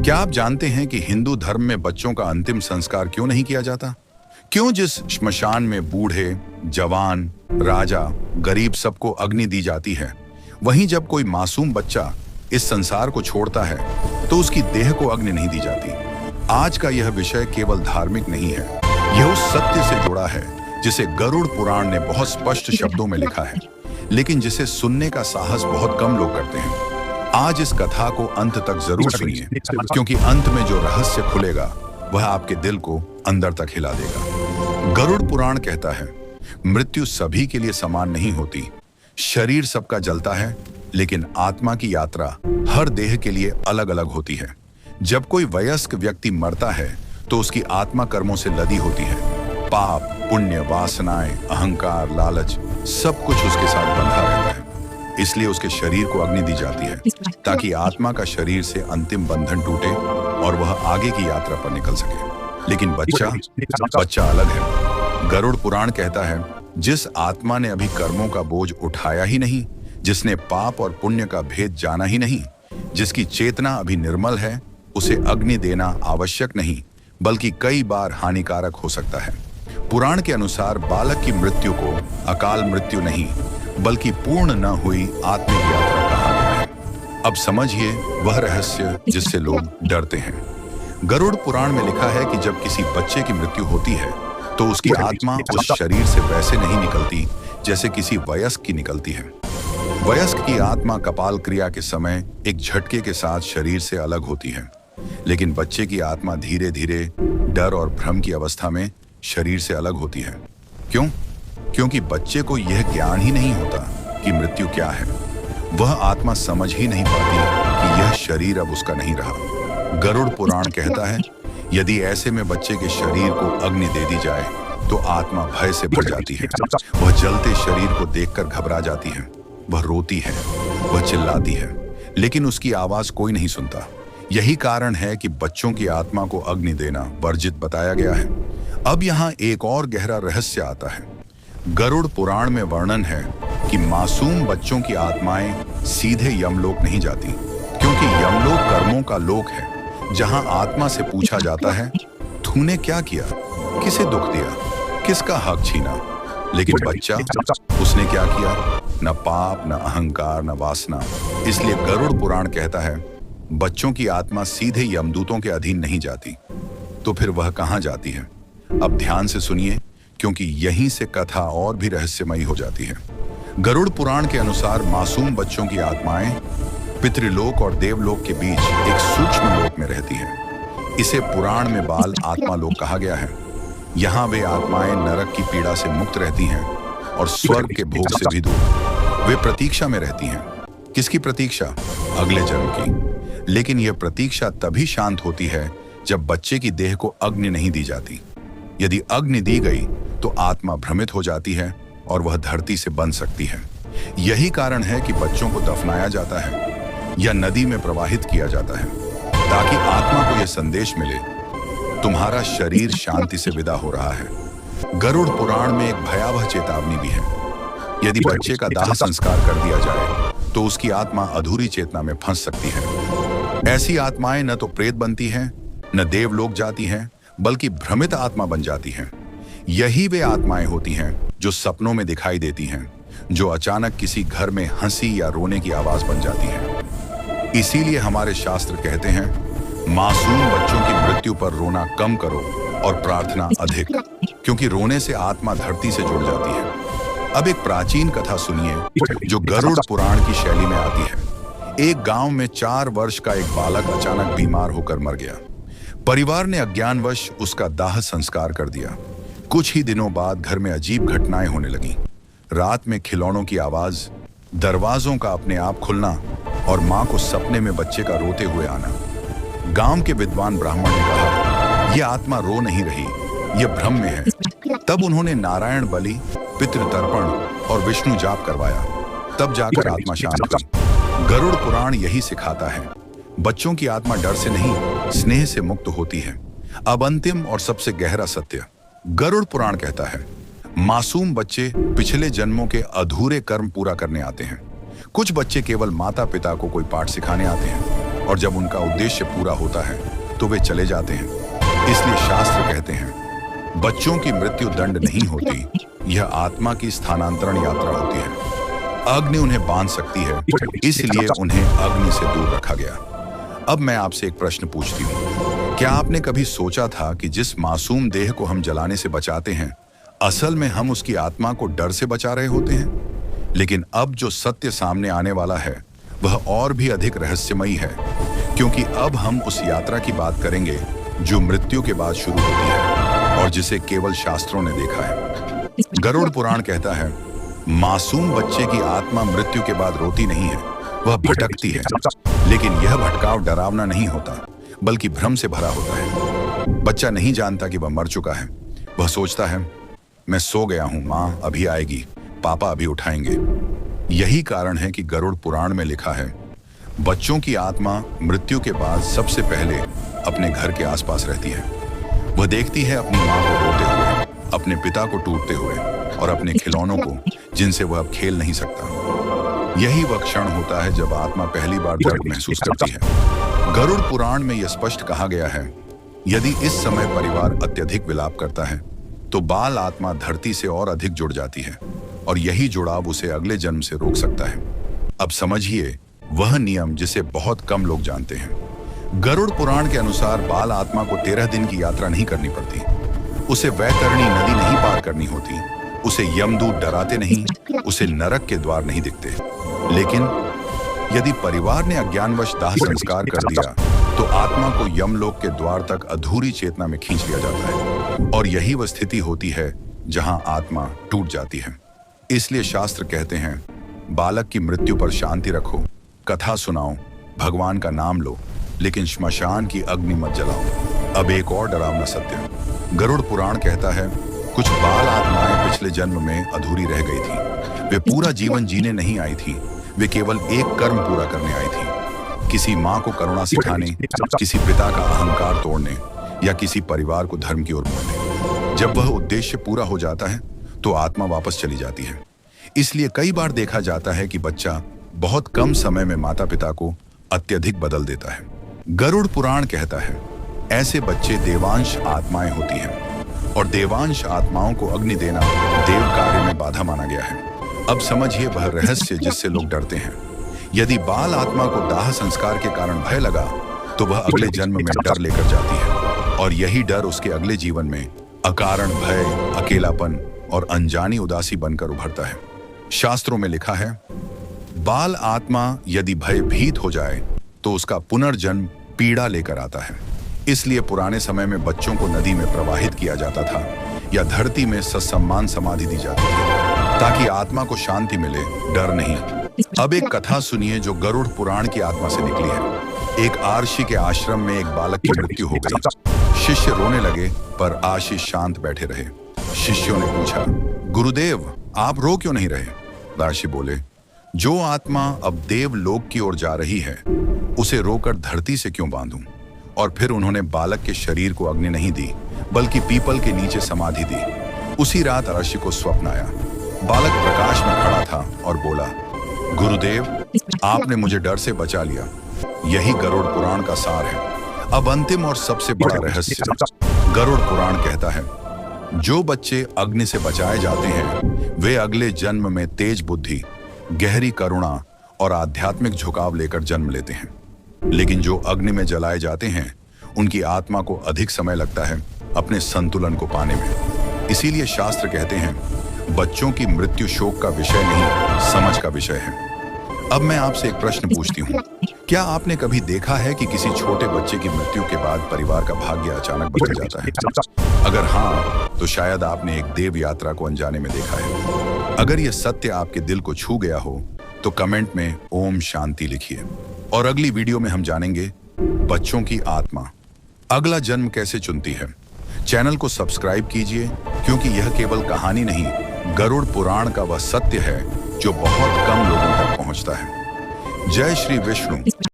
क्या आप जानते हैं कि हिंदू धर्म में बच्चों का अंतिम संस्कार क्यों नहीं किया जाता? क्यों जिस श्मशान में बूढ़े, जवान, राजा, गरीब सबको अग्नि दी जाती है, वहीं जब कोई मासूम बच्चा इस संसार को छोड़ता है तो उसकी देह को अग्नि नहीं दी जाती। आज का यह विषय केवल धार्मिक नहीं है, यह उस सत्य से जुड़ा है जिसे गरुड़ पुराण ने बहुत स्पष्ट शब्दों में लिखा है, लेकिन जिसे सुनने का साहस बहुत कम लोग करते हैं। आज इस कथा को अंत तक जरूर सुनिए, क्योंकि अंत में जो रहस्य खुलेगा वह आपके दिल को अंदर तक हिला देगा। गरुड़ पुराण कहता है, मृत्यु सभी के लिए समान नहीं होती। शरीर सबका जलता है, लेकिन आत्मा की यात्रा हर देह के लिए अलग अलग होती है। जब कोई वयस्क व्यक्ति मरता है तो उसकी आत्मा कर्मों से लदी होती है। पाप, पुण्य, वासनाएं, अहंकार, लालच सब कुछ उसके साथ बंधा रहता है। इसलिए उसके शरीर को अग्नि दी जाती है, ताकि आत्मा का शरीर से अंतिम बंधन टूटे और वह आगे की यात्रा पर निकल सके। लेकिन बच्चा अलग है। गरुड़ पुराण कहता है, जिस आत्मा ने अभी कर्मों का बोझ उठाया ही नहीं, जिसने पाप और पुण्य का भेद जाना ही नहीं, जिसकी चेतना अभी निर्मल है, उसे अग्नि देना आवश्यक नहीं, बल्कि कई बार हानिकारक हो सकता है। पुराण के अनुसार बालक की मृत्यु को अकाल मृत्यु नहीं, बल्कि पूर्ण न हुई आत्मिक यात्रा कहा गया है। अब समझिए वह रहस्य जिससे लोग डरते हैं। गरुड़ पुराण में लिखा है कि जब किसी बच्चे की मृत्यु होती है तो उसकी आत्मा उस शरीर से वैसे नहीं निकलती जैसे किसी वयस्क की निकलती है। वयस्क की आत्मा कपाल क्रिया के समय एक झटके के साथ शरीर से अलग होती है, लेकिन बच्चे की आत्मा धीरे धीरे डर और भ्रम की अवस्था में शरीर से अलग होती है। क्यों? क्योंकि बच्चे को यह ज्ञान ही नहीं होता कि मृत्यु क्या है। वह आत्मा समझ ही नहीं पाती कि यह शरीर अब उसका नहीं रहा। गरुड़ पुराण कहता है, यदि ऐसे में बच्चे के शरीर को अग्नि दे दी जाए तो आत्मा भय से भर जाती है। वह जलते शरीर को देखकर घबरा जाती है, वह रोती है, वह चिल्लाती है, लेकिन उसकी आवाज कोई नहीं सुनता। यही कारण है कि बच्चों की आत्मा को अग्नि देना वर्जित बताया गया है। अब यहाँ एक और गहरा रहस्य आता है। गरुड़ पुराण में वर्णन है कि मासूम बच्चों की आत्माएं सीधे यमलोक नहीं जाती, क्योंकि यमलोक कर्मों का लोक है, जहां आत्मा से पूछा जाता है, तूने क्या किया, किसे दुख दिया, किसका हक छीना। लेकिन बच्चा, उसने क्या किया? न पाप, न अहंकार, न वासना। इसलिए गरुड़ पुराण कहता है, बच्चों की आत्मा सीधे यमदूतों के अधीन नहीं जाती। तो फिर वह कहां जाती है? अब ध्यान से सुनिए, क्योंकि यहीं से कथा और भी रहस्यमयी हो जाती है। गरुड़ पुराण के अनुसार मासूम बच्चों की आत्माएं पितृलोक और देवलोक के बीच एक सूक्ष्म लोक में रहती हैं। इसे पुराण में बाल आत्मा लोक कहा गया है। यहाँ वे आत्माएं नरक की पीड़ा से मुक्त रहती हैं और स्वर्ग के भोग से भी दूर। वे प्रतीक्षा में रहती हैं। किसकी प्रतीक्षा? अगले जन्म की। लेकिन यह प्रतीक्षा तभी शांत होती है जब बच्चे की देह को अग्नि नहीं दी जाती। यदि अग्नि दी गई तो आत्मा भ्रमित हो जाती है और वह धरती से बन सकती है। यही कारण है कि बच्चों को दफनाया जाता है या नदी में प्रवाहित किया जाता है, ताकि आत्मा को यह संदेश मिले, तुम्हारा शरीर शांति से विदा हो रहा है। गरुड़ पुराण में एक भयावह चेतावनी भी है। यदि बच्चे का दाह संस्कार कर दिया जाए तो उसकी आत्मा अधूरी चेतना में फंस सकती है। ऐसी आत्माएं न तो प्रेत बनती हैं, न देवलोक जाती हैं, बल्कि भ्रमित आत्मा बन जाती हैं। यही वे आत्माएं होती हैं जो सपनों में दिखाई देती हैं, जो अचानक किसी घर में हंसी या रोने की आवाज बन जाती हैं। इसीलिए हमारे शास्त्र कहते हैं, मासूम बच्चों की मृत्यु पर रोना कम करो और प्रार्थना अधिक, क्योंकि रोने से आत्मा धरती से जुड़ जाती है। अब एक प्राचीन कथा सुनिए जो गरुड़ पुराण की शैली में आती है। एक गांव में 4 वर्ष का एक बालक अचानक बीमार होकर मर गया। परिवार ने अज्ञानवश उसका दाह संस्कार कर दिया। कुछ ही दिनों बाद घर में अजीब घटनाएं होने लगीं। रात में खिलौनों की आवाज, दरवाजों का अपने आप खुलना और मां को सपने में बच्चे का रोते हुए आना। गांव के विद्वान ब्राह्मण ने कहा, यह आत्मा रो नहीं रही, यह भ्रम में है। तब उन्होंने नारायण बलि, पितृतर्पण और विष्णु जाप करवाया। तब जाकर आत्मा शांत हुई। गरुड़ पुराण यही सिखाता है, बच्चों की आत्मा डर से नहीं, स्नेह से मुक्त होती है। अब अंतिम और सबसे गहरा सत्य। गरुड़ पुराण कहता है, मासूम बच्चे पिछले जन्मों के अधूरे कर्म पूरा करने आते हैं। कुछ बच्चे केवल माता पिता को कोई पाठ सिखाने आते हैं, और जब उनका उद्देश्य पूरा होता है तो वे चले जाते हैं। इसलिए शास्त्र कहते हैं बच्चों की मृत्यु दंड नहीं होती, यह आत्मा की स्थानांतरण यात्रा होती है। अग्नि उन्हें बांध सकती है, इसलिए उन्हें अग्नि से दूर रखा गया। अब मैं आपसे एक प्रश्न पूछती हूँ, क्या आपने कभी सोचा था कि जिस मासूम देह को हम जलाने से बचाते हैं, असल में हम उसकी आत्मा को डर से बचा रहे होते हैं? लेकिन अब जो सत्य सामने आने वाला है वह और भी अधिक रहस्यमयी है, क्योंकि अब हम उस यात्रा की बात करेंगे जो मृत्यु के बाद शुरू होती है और जिसे केवल शास्त्रों ने देखा है। गरुड़ पुराण कहता है मासूम बच्चे की आत्मा मृत्यु के बाद रोती नहीं है, वह भटकती है। लेकिन यह भटकाव डरावना नहीं होता, बल्कि भ्रम से भरा होता है। बच्चा नहीं जानता कि वह मर चुका है। वह सोचता है मैं सो गया हूं, माँ अभी आएगी, पापा अभी उठाएंगे। यही कारण है कि गरुड़ पुराण में लिखा है बच्चों की आत्मा मृत्यु के बाद सबसे पहले अपने घर के आसपास रहती है। वह देखती है अपनी माँ को रोते हुए, अपने पिता को टूटते हुए और अपने खिलौनों को जिनसे वह अब खेल नहीं सकता। यही वह क्षण होता है जब आत्मा पहली बार दर्द महसूस करती है। गरुड़ पुराण में यह स्पष्ट कहा गया है यदि इस समय परिवार अत्यधिक विलाप करता है तो बाल आत्मा धरती से और अधिक जुड़ जाती है और यही जुड़ाव उसे अगले जन्म से रोक सकता है। अब समझिए वह नियम जिसे बहुत कम लोग जानते हैं। गरुड़ पुराण के अनुसार बाल आत्मा को 13 दिन की यात्रा नहीं करनी पड़ती। उसे वैतरणी नदी नहीं पार करनी होती। उसे यमदूत डराते नहीं, उसे नरक के द्वार नहीं दिखते। लेकिन यदि परिवार ने अज्ञानवश दाह संस्कार कर दिया तो आत्मा को यमलोक के द्वार तक अधूरी चेतना में खींच लिया जाता है और यही वह स्थिति होती है जहां आत्मा टूट जाती है। इसलिए शास्त्र कहते हैं बालक की मृत्यु पर शांति रखो, कथा सुनाओ, भगवान का नाम लो, लेकिन श्मशान की अग्नि मत जलाओ। अब एक और डरावना सत्य गरुड़ पुराण कहता है कुछ बाल आत्माएं पिछले जन्म में अधूरी रह गई थी। वे पूरा जीवन जीने नहीं आई थी, वे केवल एक कर्म पूरा करने आई थी। किसी माँ को करुणा सिखाने, किसी पिता का अहंकार तोड़ने या किसी परिवार को धर्म की ओर मोड़ने। जब वह उद्देश्य पूरा हो जाता है तो आत्मा वापस चली जाती है। इसलिए कई बार देखा जाता है कि बच्चा बहुत कम समय में माता पिता को अत्यधिक बदल देता है। गरुड़ पुराण कहता है ऐसे बच्चे देवांश आत्माएं होती हैं और देवांश आत्माओं को अग्नि देना देव कार्य में बाधा माना गया है। अब समझिए वह रहस्य जिससे लोग डरते हैं। यदि बाल आत्मा को दाह संस्कार के कारण भय लगा तो वह अगले जन्म में डर लेकर जाती है और यही डर उसके अगले जीवन में अकारण भय, अकेलापन और अनजानी उदासी बनकर उभरता है। शास्त्रों में लिखा है बाल आत्मा यदि भयभीत हो जाए तो उसका पुनर्जन्म पीड़ा लेकर आता है। इसलिए पुराने समय में बच्चों को नदी में प्रवाहित किया जाता था या धरती में ससम्मान समाधि दी जाती थी ताकि आत्मा को शांति मिले, डर नहीं। अब एक कथा सुनिए जो गरुड़ पुराण की आत्मा से निकली है। एक आर्षि के आश्रम में एक बालक की मृत्यु हो गई। शिष्य रोने लगे पर आशीष शांत बैठे रहे। शिष्यों ने पूछा गुरुदेव आप रो क्यों नहीं रहे? राशि बोले जो आत्मा अब देव लोक की ओर जा रही है उसे रोकर धरती से क्यों बांधूं? और फिर उन्होंने बालक के शरीर को अग्नि नहीं दी बल्कि पीपल के नीचे समाधि दी। उसी रात ऋषि को स्वप्न आया। बालक प्रकाश में खड़ा था और बोला गुरुदेव आपने मुझे डर से बचा लिया। यही गरुड़ पुराण का सार है। अब अंतिम और सबसे बड़ा रहस्य गरुड़ पुराण कहता है जो बच्चे अग्नि से बचाए जाते हैं वे अगले जन्म में तेज बुद्धि, गहरी करुणा और आध्यात्मिक झुकाव लेकर जन्म लेते हैं। लेकिन जो अग्नि में जलाए जाते हैं उनकी आत्मा को अधिक समय लगता है अपने संतुलन को पाने में। इसीलिए शास्त्र कहते हैं बच्चों की मृत्यु शोक का विषय नहीं, समझ का विषय है। अब मैं आपसे एक प्रश्न पूछती हूँ, क्या आपने कभी देखा है कि किसी छोटे बच्चे की मृत्यु के बाद परिवार का भाग्य अचानक बदल जाता है? अगर हाँ तो शायद आपने एक देव यात्रा को अनजाने में देखा है। अगर यह सत्य आपके दिल को छू गया हो तो कमेंट में ओम शांति लिखिए। और अगली वीडियो में हम जानेंगे बच्चों की आत्मा अगला जन्म कैसे चुनती है। चैनल को सब्सक्राइब कीजिए क्योंकि यह केवल कहानी नहीं, गरुड़ पुराण का वह सत्य है जो बहुत कम लोगों तक पहुंचता है। जय श्री विष्णु।